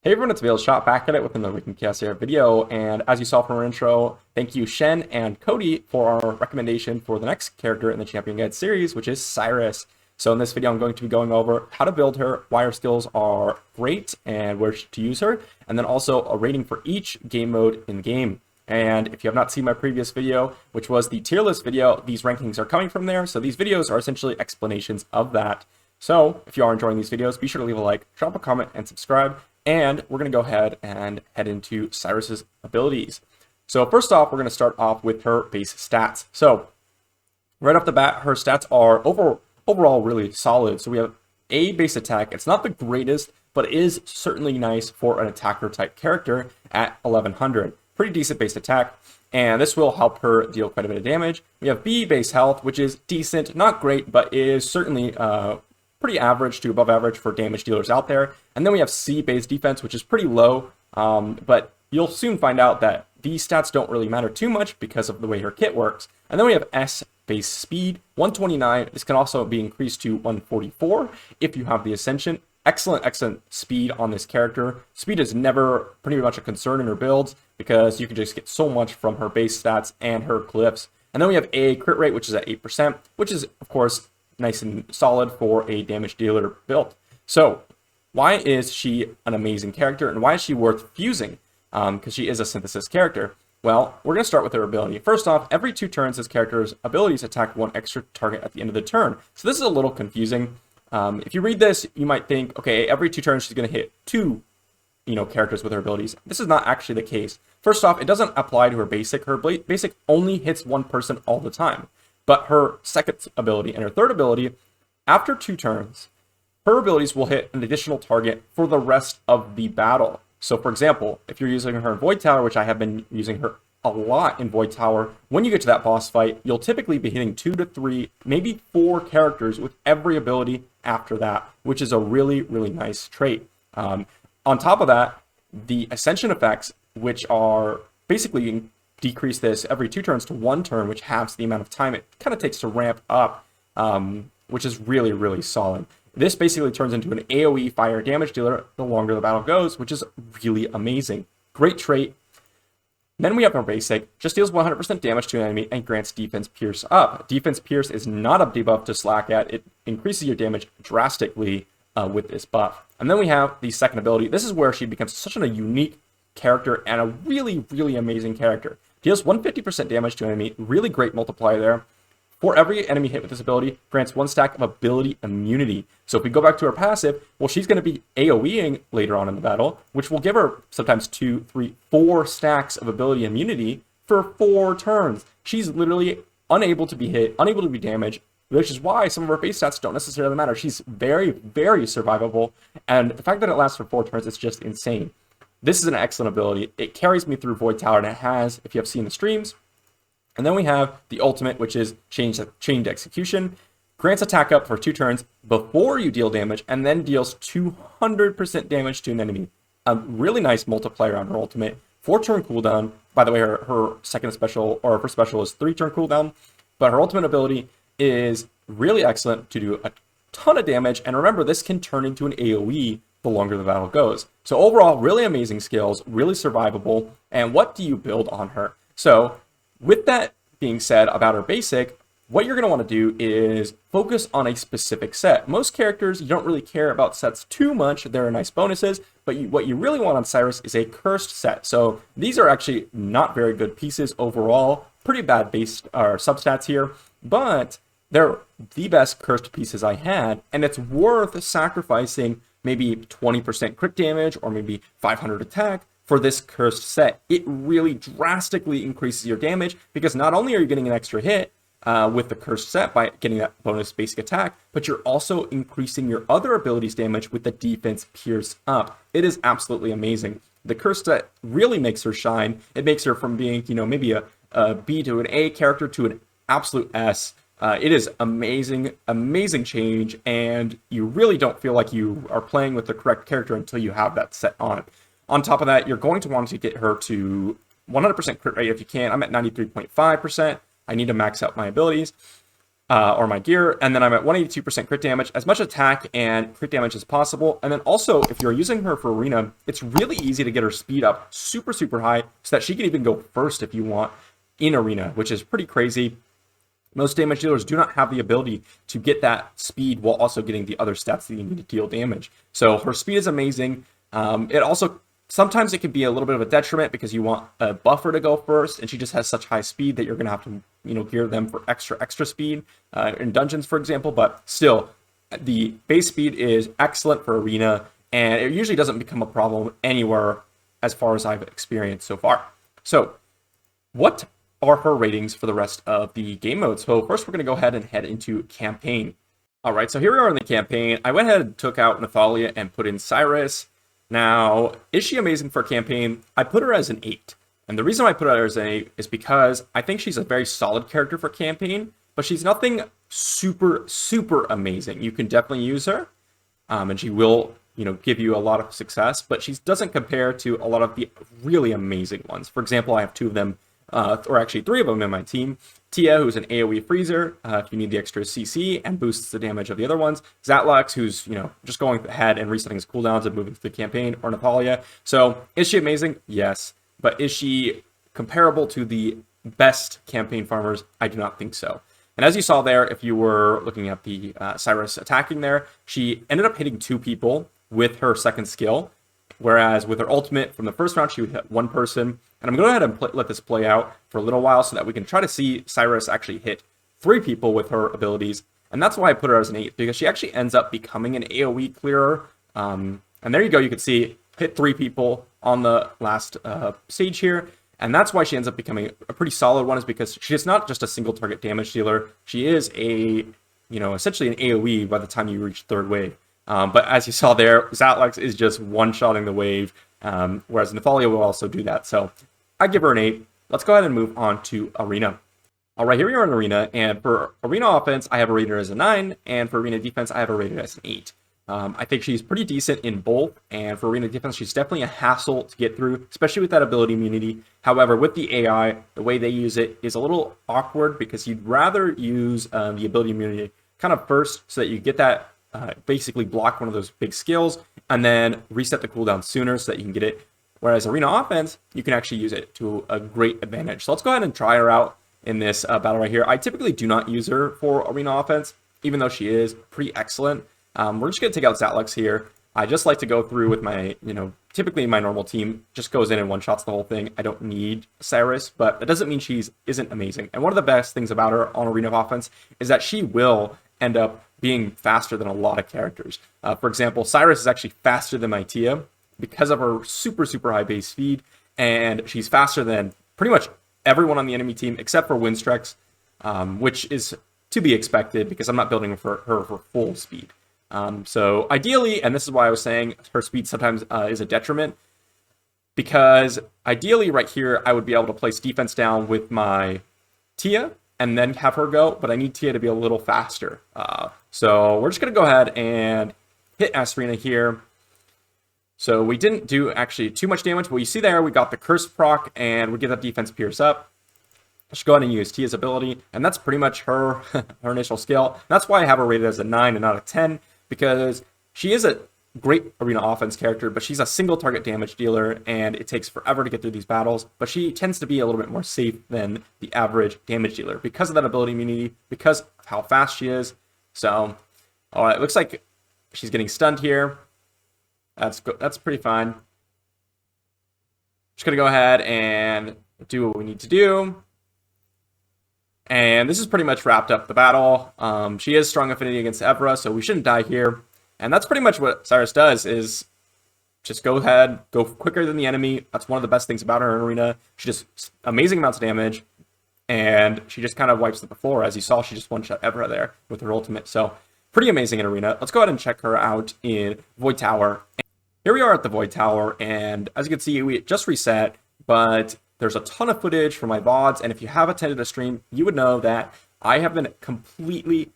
Hey everyone, it's Veil's Shot back at it with another Wigton Chaos video, and as you saw from our intro, thank you Shen and Cody for our recommendation for the next character in the Champion Guide series, which is Siress. So in this video, I'm going to be going over how to build her, why her skills are great, and where to use her, and then also a rating for each game mode in the game. And if you have not seen my previous video, which was the tier list video, these rankings are coming from there, so these videos are essentially explanations of that. So if you are enjoying these videos, be sure to leave a like, drop a comment, and subscribe. And we're going to go ahead and head into Siress's abilities. So first off, we're going to start off with her base stats. So right off the bat, her stats are overall really solid. So we have a base attack. It's not the greatest, but it is certainly nice for an attacker type character at 1100. Pretty decent base attack. And this will help her deal quite a bit of damage. We have B base health, which is decent, not great, but is certainly pretty average to above average for damage dealers out there. And then we have C base defense, which is pretty low, but you'll soon find out that these stats don't really matter too much because of the way her kit works. And then we have S base speed, 129. This can also be increased to 144 if you have the Ascension. Excellent speed on this character. Speed is never pretty much a concern in her builds because you can just get so much from her base stats and her clips. And then we have a crit rate, which is at 8%, which is, of course, nice and solid for a damage dealer build. So why is she an amazing character and why is she worth fusing? Because she is a synthesis character. Well, we're going to start with her ability. First off, every 2 turns, this character's abilities attack 1 extra target at the end of the turn. So this is a little confusing. If you read this, you might think, okay, every 2 turns she's going to hit 2 characters with her abilities. This is not actually the case. First off, it doesn't apply to her basic. Her basic only hits 1 person all the time. But her second ability and her third ability, after 2 turns, her abilities will hit an additional target for the rest of the battle. So for example, if you're using her in Void Tower, which I have been using her a lot in Void Tower, when you get to that boss fight, you'll typically be hitting 2 to 3, maybe 4 characters with every ability after that, which is a really nice trait. On top of that, the Ascension effects, which are basically decrease this every 2 turns to 1 turn, which halves the amount of time it kind of takes to ramp up, which is really solid. This basically turns into an AoE fire damage dealer the longer the battle goes, which is really amazing. Great trait. Then we have our basic, just deals 100% damage to an enemy and grants defense pierce up. Defense pierce is not a debuff to slack at. It increases your damage drastically with this buff. And then we have the second ability. This is where she becomes such a unique character and a really amazing character. Deals 150% damage to an enemy, really great multiplier there. For every enemy hit with this ability, grants 1 stack of ability immunity. So if we go back to her passive, well, she's going to be AoEing later on in the battle, which will give her sometimes 2, 3, 4 stacks of ability immunity for 4 turns. She's literally unable to be hit, unable to be damaged, which is why some of her base stats don't necessarily matter. She's very survivable, and the fact that it lasts for 4 turns is just insane. This is an excellent ability. It carries me through Void Tower, and it has, if you have seen the streams. And then we have the ultimate, which is chained execution. Grants attack up for 2 turns before you deal damage, and then deals 200% damage to an enemy. A really nice multiplier on her ultimate. 4-turn cooldown. By the way, her second special, or her first special, is 3-turn cooldown. But her ultimate ability is really excellent to do a ton of damage. And remember, this can turn into an AoE the longer the battle goes. So overall, really amazing skills, really survivable. And what do you build on her? So with that being said about her basic, what you're going to want to do is focus on a specific set. Most characters, you don't really care about sets too much. There are nice bonuses, but what you really want on Siress is a cursed set. So these are actually not very good pieces overall. Pretty bad base or substats here, but they're the best cursed pieces I had, and it's worth sacrificing maybe 20% crit damage or maybe 500 attack for this cursed set. It really drastically increases your damage because not only are you getting an extra hit with the cursed set by getting that bonus basic attack, but you're also increasing your other abilities damage with the defense pierce up. It is absolutely amazing. The cursed set really makes her shine. It makes her from being, maybe a B to an A character to an absolute S. It is amazing change, and you really don't feel like you are playing with the correct character until you have that set on. On top of that, you're going to want to get her to 100% crit rate if you can. I'm at 93.5%. I need to max out my abilities. or my gear, and then I'm at 182% crit damage, as much attack and crit damage as possible. And then also, if you're using her for arena, it's really easy to get her speed up super, super high so that she can even go first if you want in arena, which is pretty crazy. Most damage dealers do not have the ability to get that speed while also getting the other stats that you need to deal damage. So her speed is amazing. It also sometimes it can be a little bit of a detriment because you want a buffer to go first, and she just has such high speed that you're going to have to, gear them for extra speed in dungeons, for example. But still, the base speed is excellent for arena, and it usually doesn't become a problem anywhere as far as I've experienced so far. So, what are her ratings for the rest of the game mode? So first, we're going to go ahead and head into campaign. All right, so here we are in the campaign. I went ahead and took out Nathalia and put in Siress. Now, is she amazing for a campaign? I put her as an 8. And the reason I put her as an 8 is because I think she's a very solid character for campaign, but she's nothing super, super amazing. You can definitely use her, and she will, give you a lot of success, but she doesn't compare to a lot of the really amazing ones. For example, I have 2 of them, or actually 3 of them in my team. Tia, who's an AoE freezer, if you need the extra CC, and boosts the damage of the other ones. Zatlax, who's, just going ahead and resetting his cooldowns and moving through the campaign, or Nathalia. So, is she amazing? Yes. But is she comparable to the best campaign farmers? I do not think so. And as you saw there, if you were looking at the Siress attacking there, she ended up hitting 2 people with her second skill. Whereas with her ultimate from the first round, she would hit 1 person. And I'm going to go ahead and let this play out for a little while so that we can try to see Siress actually hit 3 people with her abilities. And that's why I put her as an 8, because she actually ends up becoming an AoE clearer. And there you go, you can see hit 3 people on the last stage here. And that's why she ends up becoming a pretty solid one, is because she is not just a single target damage dealer. She is a, essentially an AoE by the time you reach 3rd wave. But as you saw there, Zatlax is just one-shotting the wave, whereas Nathalia will also do that. So I give her an 8. Let's go ahead and move on to Arena. All right, here we are in Arena, and for Arena offense, I have her rated as a 9, and for Arena defense, I have her rated as an 8. I think she's pretty decent in both, and for Arena defense, she's definitely a hassle to get through, especially with that ability immunity. However, with the AI, the way they use it is a little awkward, because you'd rather use the ability immunity kind of first so that you get that basically block one of those big skills, and then reset the cooldown sooner so that you can get it. Whereas Arena offense, you can actually use it to a great advantage. So let's go ahead and try her out in this battle right here. I typically do not use her for Arena offense, even though she is pretty excellent. We're just going to take out Zatlax here. I just like to go through with my, typically my normal team just goes in and one-shots the whole thing. I don't need Siress, but that doesn't mean she isn't amazing. And one of the best things about her on Arena offense is that she will end up being faster than a lot of characters. For example, Siress is actually faster than my Tia because of her super, super high base speed, and she's faster than pretty much everyone on the enemy team except for Winstrex, which is to be expected because I'm not building her for full speed. So ideally, and this is why I was saying her speed sometimes is a detriment, because ideally right here, I would be able to place defense down with my Tia and then have her go, but I need Tia to be a little faster. So we're just going to go ahead and hit Asrina here. So we didn't do actually too much damage, but you see there, we got the curse proc, and we get that defense pierce up. Let's go ahead and use Tia's ability, and that's pretty much her, her initial skill. That's why I have her rated as a 9 and not a 10, because she is a great Arena offense character, but she's a single target damage dealer, and it takes forever to get through these battles, but she tends to be a little bit more safe than the average damage dealer because of that ability immunity, because of how fast she is. So, all right, looks like she's getting stunned here. That's pretty fine. Just gonna go ahead and do what we need to do. And this is pretty much wrapped up the battle. She is strong affinity against Evra, so we shouldn't die here. And that's pretty much what Siress does, is just go ahead, go quicker than the enemy. That's one of the best things about her in Arena. She just amazing amounts of damage, and she just kind of wipes the floor. As you saw, she just one-shot Evra there with her ultimate. So pretty amazing in Arena. Let's go ahead and check her out in Void Tower. Here we are at the Void Tower, and as you can see, we just reset, but there's a ton of footage from my VODs, and if you have attended a stream, you would know that I have been completely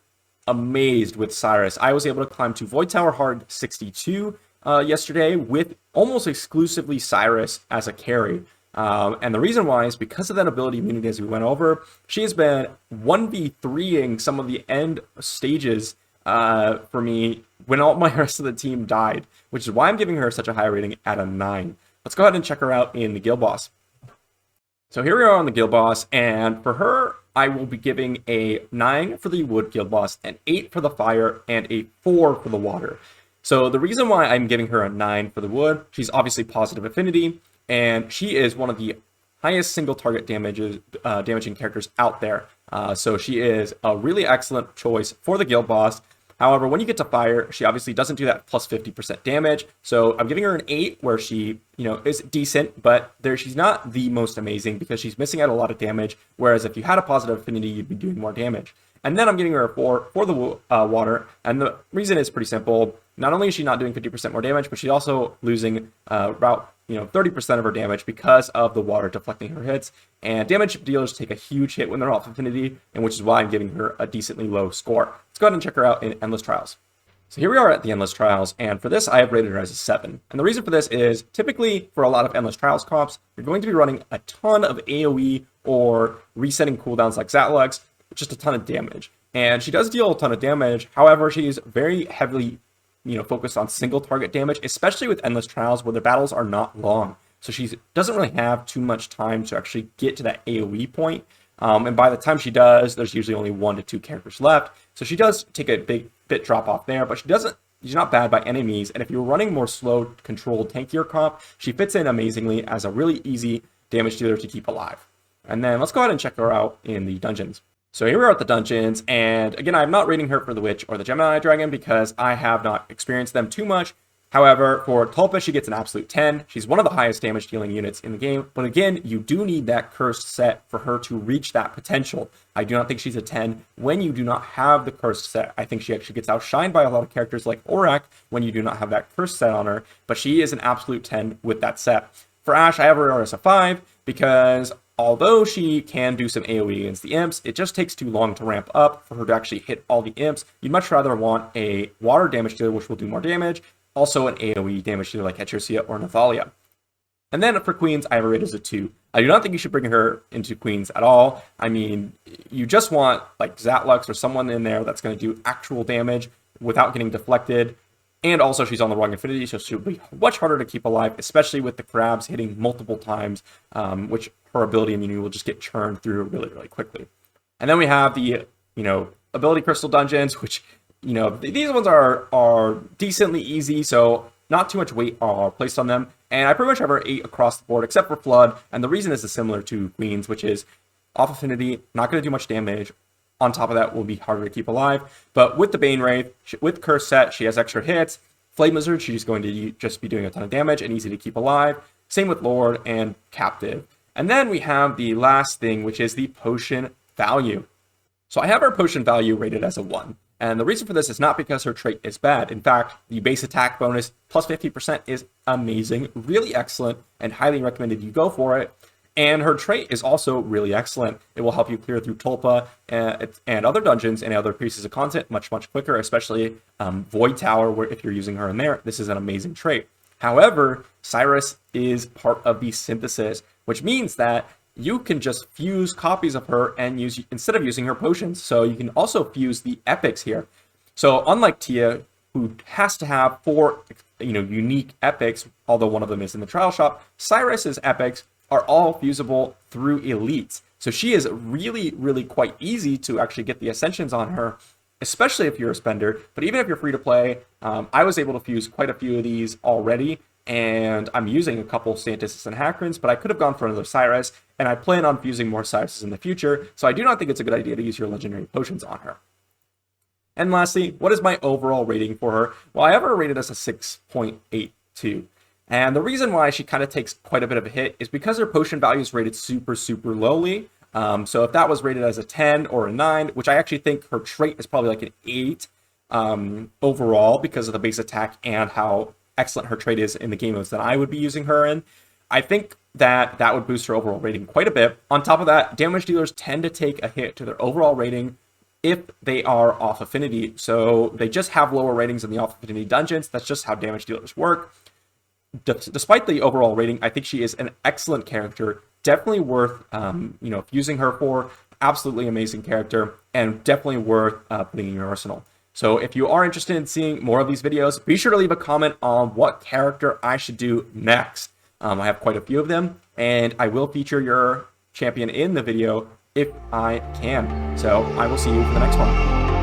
amazed with Siress. I was able to climb to Void Tower Hard 62 yesterday with almost exclusively Siress as a carry. And the reason why is because of that ability immunity, as we went over. She has been 1v3ing some of the end stages for me when all my rest of the team died, which is why I'm giving her such a high rating at a 9. Let's go ahead and check her out in the Gill Boss. So here we are on the Gill Boss, and for her, I will be giving a 9 for the Wood Gill Boss, an 8 for the Fire, and a 4 for the Water. So the reason why I'm giving her a 9 for the Wood, she's obviously positive affinity, and she is one of the highest single target damaging characters out there. So she is a really excellent choice for the Gill Boss. However, when you get to Fire, she obviously doesn't do that plus 50% damage. So I'm giving her an 8 where she, is decent, but she's not the most amazing because she's missing out a lot of damage. Whereas if you had a positive affinity, you'd be doing more damage. And then I'm giving her a 4 for the Water. And the reason is pretty simple. Not only is she not doing 50% more damage, but she's also losing about 30% of her damage because of the water deflecting her hits. And damage dealers take a huge hit when they're off affinity, and which is why I'm giving her a decently low score. Let's go ahead and check her out in Endless Trials. So here we are at the Endless Trials, and for this I have rated her as a 7. And the reason for this is typically for a lot of Endless Trials comps, you're going to be running a ton of AoE or resetting cooldowns like Zatlux, just a ton of damage. And she does deal a ton of damage, however, she's very heavily focused on single target damage, especially with Endless Trials where the battles are not long. So she doesn't really have too much time to actually get to that AoE point. And by the time she does, there's usually only 1 to 2 characters left. So she does take a big bit drop off there, but she's not bad by any means. And if you're running more slow, controlled, tankier comp, she fits in amazingly as a really easy damage dealer to keep alive. And then let's go ahead and check her out in the dungeons. So here we are at the dungeons, and again, I'm not rating her for the Witch or the Gemini Dragon because I have not experienced them too much. However, for Tulpa, she gets an absolute 10. She's one of the highest damage dealing units in the game, but again, you do need that cursed set for her to reach that potential. I do not think she's a 10 when you do not have the cursed set. I think she actually gets outshined by a lot of characters like Aurak when you do not have that cursed set on her, but she is an absolute 10 with that set. For Ashe, I have her as a 5 because although she can do some AoE against the imps, it just takes too long to ramp up for her to actually hit all the imps. You'd much rather want a water damage dealer, which will do more damage, also an AoE damage dealer like Hetricia or Nathalia. And then for Queens, I have her rated as a 2. I do not think you should bring her into Queens at all. I mean, you just want like Zatlux or someone in there that's going to do actual damage without getting deflected. And also she's on the wrong affinity, so she'll be much harder to keep alive, especially with the crabs hitting multiple times, which her ability immunity will just get churned through really, really quickly. And then we have the, ability crystal dungeons, which, these ones are decently easy, so not too much weight are placed on them. And I pretty much have her 8 across the board, except for Flood. And the reason is similar to Queens, which is off affinity, not going to do much damage. On top of that, will be harder to keep alive. But with the Bane Wraith, with Curse Set, she has extra hits. Flame Lizard, she's going to just be doing a ton of damage and easy to keep alive. Same with Lord and Captive. And then we have the last thing, which is the Potion Value. So I have our Potion Value rated as a 1. And the reason for this is not because her trait is bad. In fact, the base attack bonus plus 50% is amazing, really excellent, and highly recommended you go for it. And her trait is also really excellent. It will help you clear through Tulpa and other dungeons and other pieces of content much, much quicker, especially Void Tower, where if you're using her in there, this is an amazing trait. However, Siress is part of the synthesis, which means that you can just fuse copies of her and use instead of using her potions. So you can also fuse the epics here. So unlike Tia, who has to have 4 unique epics, although one of them is in the trial shop, Siress's epics are all fusible through elites. So she is really, really quite easy to actually get the ascensions on her, especially if you're a spender. But even if you're free to play, I was able to fuse quite a few of these already, and I'm using a couple Santis and Hakrins, but I could have gone for another Siress, and I plan on fusing more Siresses in the future, so I do not think it's a good idea to use your legendary potions on her. And lastly, what is my overall rating for her? Well, I have her rated as a 6.82. And the reason why she kind of takes quite a bit of a hit is because her potion value is rated super, super lowly. So if that was rated as a 10 or a 9, which I actually think her trait is probably like an 8 overall because of the base attack and how excellent her trait is in the game modes that I would be using her in, I think that that would boost her overall rating quite a bit. On top of that, damage dealers tend to take a hit to their overall rating if they are off affinity. So they just have lower ratings in the off affinity dungeons. That's just how damage dealers work. despite the overall rating, I think she is an excellent character. Definitely worth, using her for. Absolutely amazing character, and definitely worth putting in your arsenal. So if you are interested in seeing more of these videos, be sure to leave a comment on what character I should do next. I have quite a few of them, and I will feature your champion in the video if I can. So I will see you for the next one.